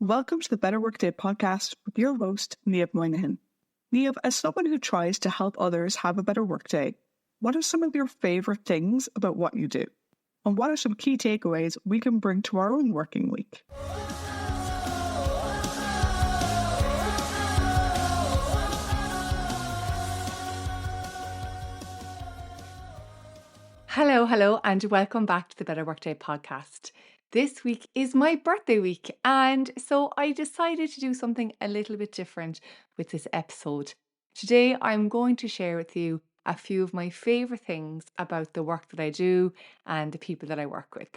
Welcome to the Better Workday Podcast with your host, Niamh Moynihan. Niamh, as someone who tries to help others have a better workday, what are some of your favourite things about what you do? And what are some key takeaways we can bring to our own working week? Hello, and welcome back to the Better Workday Podcast. This week is my birthday week, and so I decided to do something a little bit different with this episode. Today, I'm going to share with you a few of my favourite things about the work that I do and the people that I work with.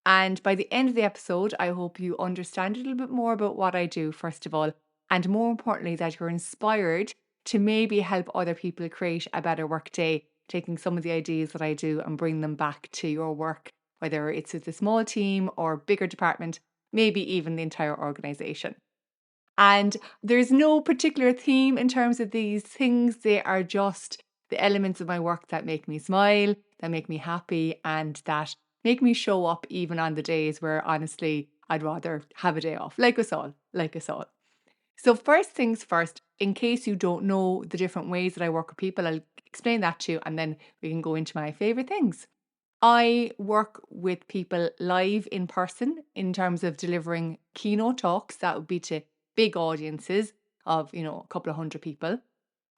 And by the end of the episode, I hope you understand a little bit more about what I do, first of all, and more importantly, that you're inspired to maybe help other people create a better workday, taking some of the ideas that I do and bring them back to your work, whether it's with a small team or bigger department, maybe even the entire organization. And there's no particular theme in terms of these things. They are just the elements of my work that make me smile, that make me happy, and that make me show up even on the days where honestly I'd rather have a day off. Like us all. So first things first, in case you don't know the different ways that I work with people, I'll explain that to you and then we can go into my favourite things. I work with people live in person in terms of delivering keynote talks. That would be to big audiences of, a couple of hundred people.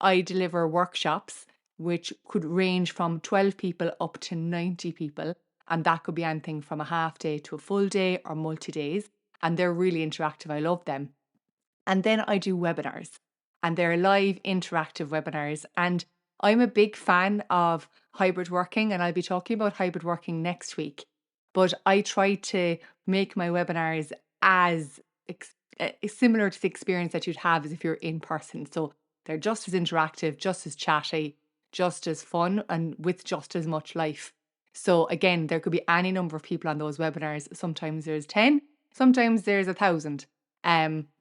I deliver workshops, which could range from 12 people up to 90 people. And that could be anything from a half day to a full day or multi-days. And they're really interactive. I love them. And then I do webinars, and they're live interactive webinars. And I'm a big fan of hybrid working, and I'll be talking about hybrid working next week. But I try to make my webinars as similar to the experience that you'd have as if you're in person. So they're just as interactive, just as chatty, just as fun, and with just as much life. So again, there could be any number of people on those webinars. Sometimes there's 10, sometimes there's 1,000.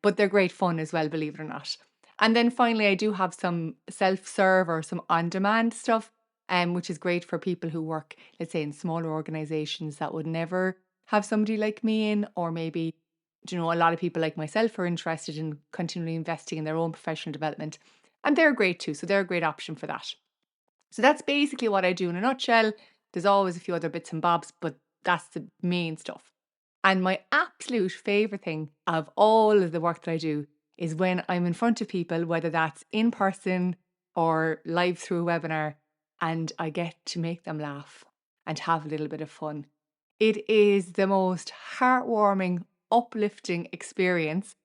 But they're great fun as well, believe it or not. And then finally, I do have some self-serve or some on-demand stuff, which is great for people who work, let's say, in smaller organizations that would never have somebody like me in, or maybe, a lot of people like myself are interested in continually investing in their own professional development. And they're great too. So they're a great option for that. So that's basically what I do in a nutshell. There's always a few other bits and bobs, but that's the main stuff. And my absolute favourite thing of all of the work that I do is when I'm in front of people, whether that's in person or live through a webinar, and I get to make them laugh and have a little bit of fun. It is the most heartwarming, uplifting experience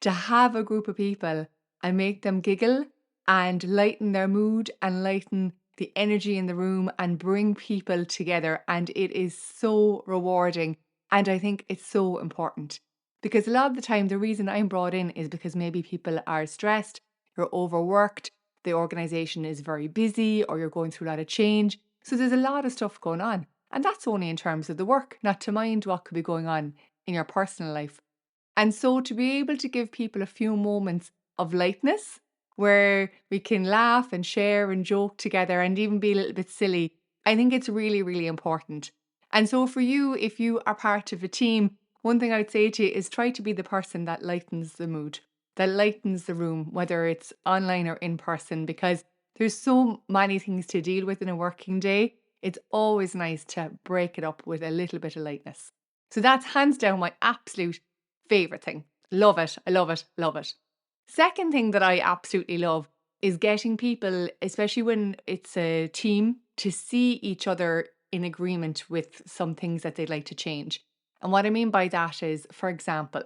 to have a group of people and make them giggle and lighten their mood and lighten the energy in the room and bring people together. And it is so rewarding. And I think it's so important because a lot of the time, the reason I'm brought in is because maybe people are stressed, you're overworked, the organization is very busy, or you're going through a lot of change. So there's a lot of stuff going on. And that's only in terms of the work, not to mind what could be going on in your personal life. And so to be able to give people a few moments of lightness where we can laugh and share and joke together and even be a little bit silly, I think it's really, really important. And so for you, if you are part of a team, one thing I'd say to you is try to be the person that lightens the mood, that lightens the room, whether it's online or in person, because there's so many things to deal with in a working day. It's always nice to break it up with a little bit of lightness. So that's hands down my absolute favourite thing. Love it. I love it. Love it. Second thing that I absolutely love is getting people, especially when it's a team, to see each other in agreement with some things that they'd like to change. And what I mean by that is, for example,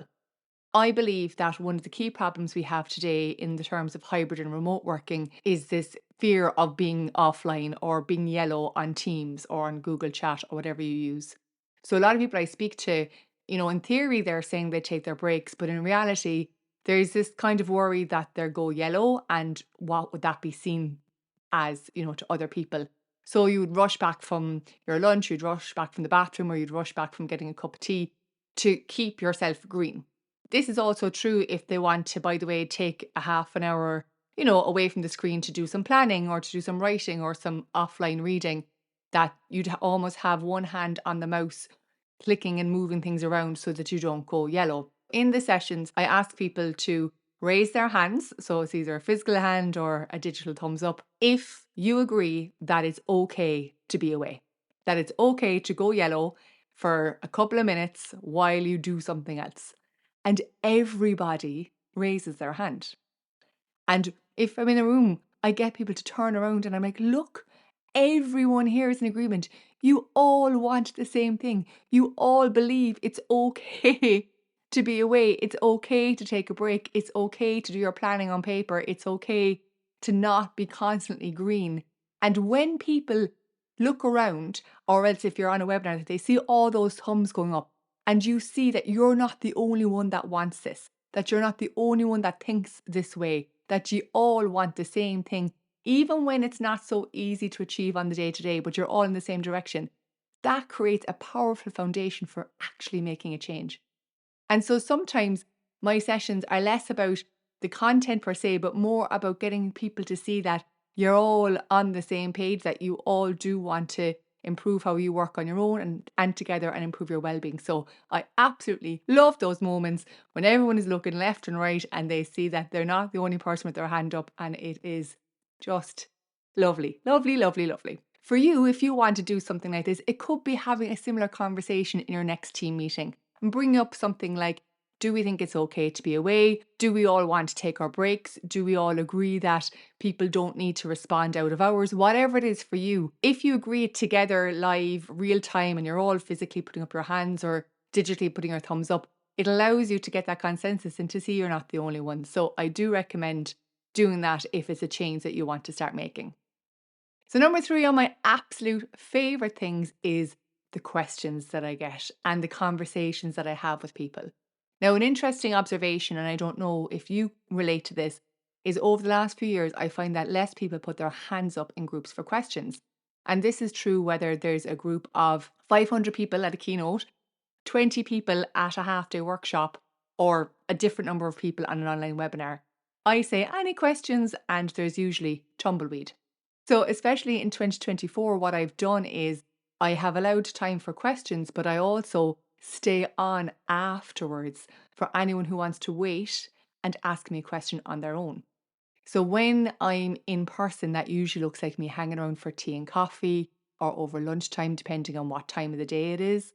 I believe that one of the key problems we have today in the terms of hybrid and remote working is this fear of being offline or being yellow on Teams or on Google Chat or whatever you use. So a lot of people I speak to, in theory, they're saying they take their breaks, but in reality, there's this kind of worry that they'll go yellow and what would that be seen as, to other people. So you would rush back from your lunch, you'd rush back from the bathroom, or you'd rush back from getting a cup of tea to keep yourself green. This is also true if they want to, by the way, take a half an hour, away from the screen to do some planning or to do some writing or some offline reading, that you'd almost have one hand on the mouse clicking and moving things around so that you don't go yellow. In the sessions, I ask people to raise their hands, so it's either a physical hand or a digital thumbs up, if you agree that it's okay to be away, that it's okay to go yellow for a couple of minutes while you do something else. And everybody raises their hand. And if I'm in a room, I get people to turn around and I'm like, look, everyone here is in agreement. You all want the same thing. You all believe it's okay to be away. It's okay to take a break. It's okay to do your planning on paper. It's okay to not be constantly green. And when people look around, or else if you're on a webinar, they see all those thumbs going up and you see that you're not the only one that wants this, that you're not the only one that thinks this way, that you all want the same thing, even when it's not so easy to achieve on the day to day, but you're all in the same direction, that creates a powerful foundation for actually making a change. And so sometimes my sessions are less about the content per se, but more about getting people to see that you're all on the same page, that you all do want to improve how you work on your own and together and improve your well-being. So I absolutely love those moments when everyone is looking left and right and they see that they're not the only person with their hand up, and it is just lovely, lovely, lovely, lovely. For you, if you want to do something like this, it could be having a similar conversation in your next team meeting and bring up something like, do we think it's okay to be away? Do we all want to take our breaks? Do we all agree that people don't need to respond out of hours? Whatever it is for you, if you agree together live, real time, and you're all physically putting up your hands or digitally putting your thumbs up, it allows you to get that consensus and to see you're not the only one. So I do recommend doing that if it's a change that you want to start making. So number 3 on my absolute favorite things is the questions that I get and the conversations that I have with people. Now, an interesting observation, and I don't know if you relate to this, is over the last few years, I find that less people put their hands up in groups for questions. And this is true whether there's a group of 500 people at a keynote, 20 people at a half-day workshop, or a different number of people on an online webinar. I say any questions, and there's usually tumbleweed. So especially in 2024, what I've done is I have allowed time for questions, but I also stay on afterwards for anyone who wants to wait and ask me a question on their own. So when I'm in person, that usually looks like me hanging around for tea and coffee or over lunchtime, depending on what time of the day it is.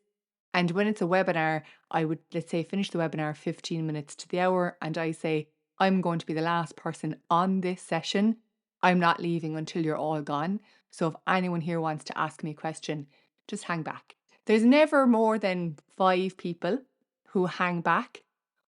And when it's a webinar, I would, let's say, finish the webinar 15 minutes to the hour, and I say, I'm going to be the last person on this session. I'm not leaving until you're all gone. So if anyone here wants to ask me a question, just hang back. There's never more than 5 people who hang back,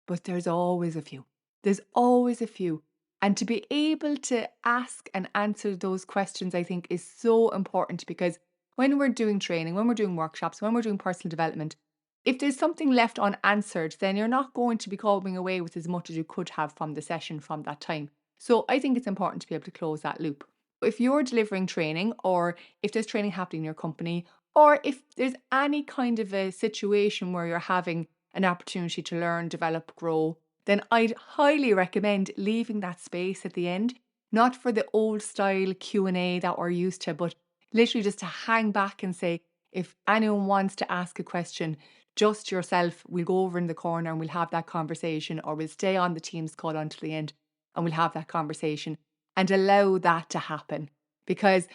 but there's always a few. There's always a few. And to be able to ask and answer those questions, I think, is so important, because when we're doing training, when we're doing workshops, when we're doing personal development, if there's something left unanswered, then you're not going to be coming away with as much as you could have from the session from that time. So I think it's important to be able to close that loop. If you're delivering training, or if there's training happening in your company, or if there's any kind of a situation where you're having an opportunity to learn, develop, grow, then I'd highly recommend leaving that space at the end, not for the old style Q&A that we're used to, but literally just to hang back and say, if anyone wants to ask a question, just yourself, we'll go over in the corner and we'll have that conversation, or we'll stay on the Teams call until the end and we'll have that conversation, and allow that to happen. Because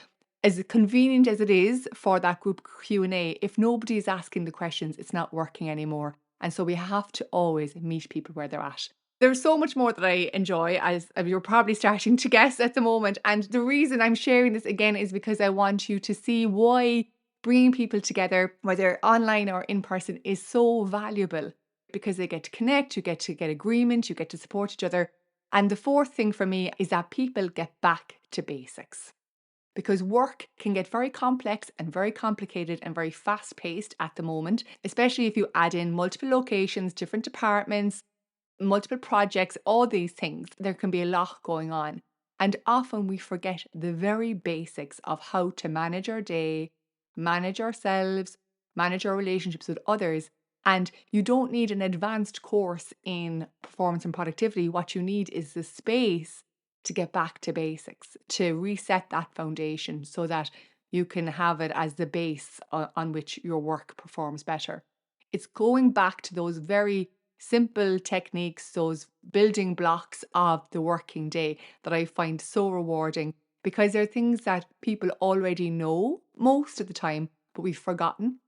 as convenient as it is for that group Q&A, if nobody is asking the questions, it's not working anymore. And so we have to always meet people where they're at. There's so much more that I enjoy, as you're probably starting to guess at the moment. And the reason I'm sharing this again is because I want you to see why bringing people together, whether online or in person, is so valuable. Because they get to connect, you get to get agreement, you get to support each other. And the 4th thing for me is that people get back to basics. Because work can get very complex and very complicated and very fast-paced at the moment, especially if you add in multiple locations, different departments, multiple projects, all these things. There can be a lot going on. And often we forget the very basics of how to manage our day, manage ourselves, manage our relationships with others. And you don't need an advanced course in performance and productivity. What you need is the space to get back to basics, to reset that foundation so that you can have it as the base on which your work performs better. It's going back to those very simple techniques, those building blocks of the working day that I find so rewarding, because they're things that people already know most of the time, but we've forgotten,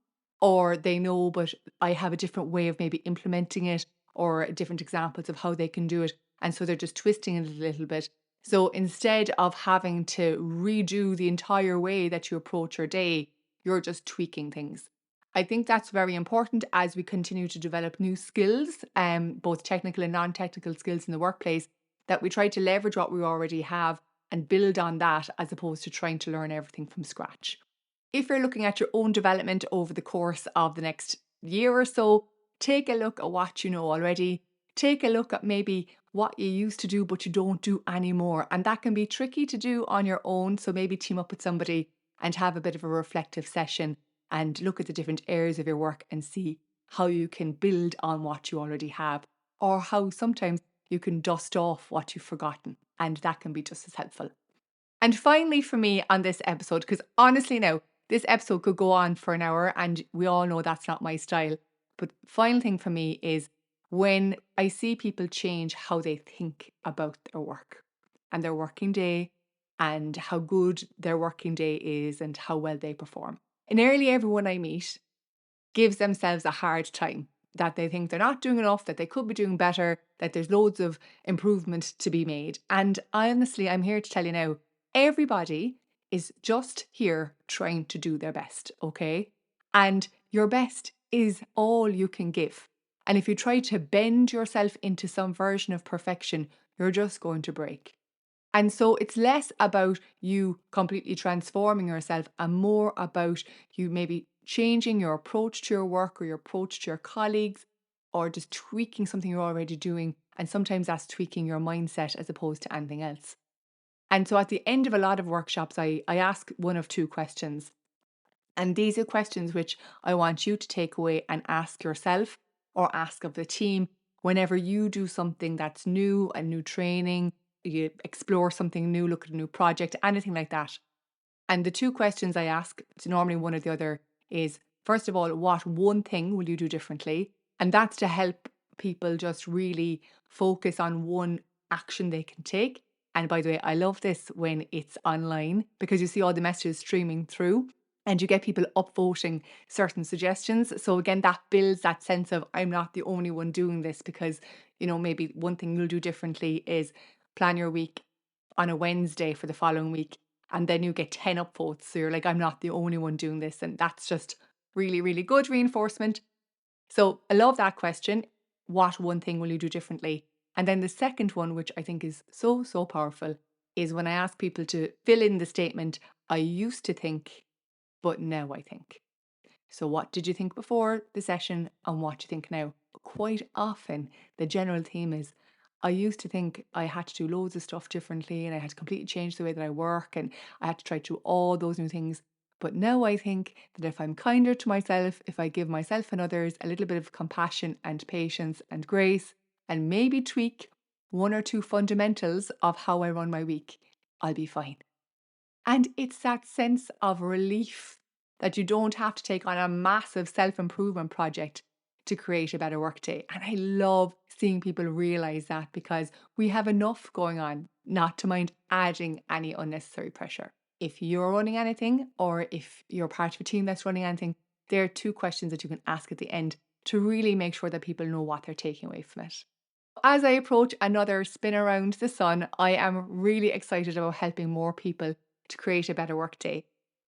or they know, but I have a different way of maybe implementing it or different examples of how they can do it. And so they're just twisting it a little bit. So instead of having to redo the entire way that you approach your day, you're just tweaking things. I think that's very important as we continue to develop new skills, both technical and non-technical skills in the workplace, that we try to leverage what we already have and build on that as opposed to trying to learn everything from scratch. If you're looking at your own development over the course of the next year or so, take a look at what you know already. Take a look at maybe what you used to do but you don't do anymore. And that can be tricky to do on your own. So maybe team up with somebody and have a bit of a reflective session and look at the different areas of your work and see how you can build on what you already have, or how sometimes you can dust off what you've forgotten. And that can be just as helpful. And finally, for me on this episode, because honestly now, this episode could go on for an hour and we all know that's not my style. But final thing for me is when I see people change how they think about their work and their working day and how good their working day is and how well they perform. And nearly everyone I meet gives themselves a hard time, that they think they're not doing enough, that they could be doing better, that there's loads of improvement to be made. And honestly, I'm here to tell you now, everybody is just here trying to do their best, okay? And your best is all you can give. And if you try to bend yourself into some version of perfection, you're just going to break. And so it's less about you completely transforming yourself and more about you maybe changing your approach to your work or your approach to your colleagues, or just tweaking something you're already doing. And sometimes that's tweaking your mindset as opposed to anything else. And so at the end of a lot of workshops, I ask one of two questions. And these are questions which I want you to take away and ask yourself or ask of the team whenever you do something that's new, a new training, you explore something new, look at a new project, anything like that. And the two questions I ask, it's normally one or the other, is first of all, what one thing will you do differently? And that's to help people just really focus on one action they can take. And by the way, I love this when it's online because you see all the messages streaming through and you get people upvoting certain suggestions. So again, that builds that sense of I'm not the only one doing this, because, you know, maybe one thing you'll do differently is plan your week on a Wednesday for the following week, and then you get 10 upvotes. So you're like, I'm not the only one doing this. And that's just really, really good reinforcement. So I love that question. What one thing will you do differently? And then the second one, which I think is so, so powerful, is when I ask people to fill in the statement, I used to think, but now I think. So what did you think before the session and what do you think now? Quite often, the general theme is, I used to think I had to do loads of stuff differently and I had to completely change the way that I work and I had to try to do all those new things. But now I think that if I'm kinder to myself, if I give myself and others a little bit of compassion and patience and grace and maybe tweak one or two fundamentals of how I run my week, I'll be fine. And it's that sense of relief that you don't have to take on a massive self-improvement project to create a better workday. And I love seeing people realize that, because we have enough going on not to mind adding any unnecessary pressure. If you're running anything, or if you're part of a team that's running anything, there are two questions that you can ask at the end to really make sure that people know what they're taking away from it. As I approach another spin around the sun, I am really excited about helping more people to create a better workday.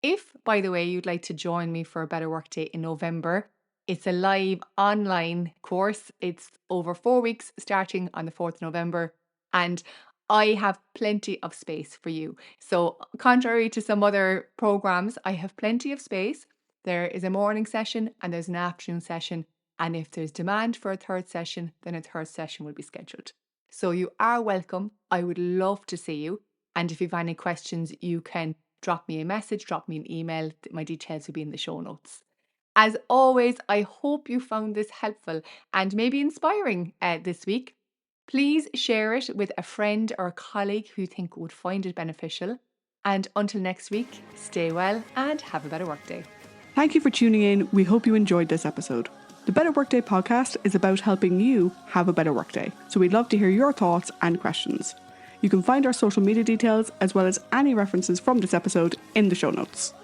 If, by the way, you'd like to join me for a better workday in November, it's a live online course. It's over 4 weeks starting on the 4th of November, and I have plenty of space for you. So contrary to some other programs, I have plenty of space. There is a morning session and there's an afternoon session. And if there's demand for a third session, then a third session will be scheduled. So you are welcome. I would love to see you. And if you have any questions, you can drop me a message, drop me an email. My details will be in the show notes. As always, I hope you found this helpful and maybe inspiring this week. Please share it with a friend or a colleague who you think would find it beneficial. And until next week, stay well and have a better workday. Thank you for tuning in. We hope you enjoyed this episode. The Better Workday podcast is about helping you have a better workday. So we'd love to hear your thoughts and questions. You can find our social media details as well as any references from this episode in the show notes.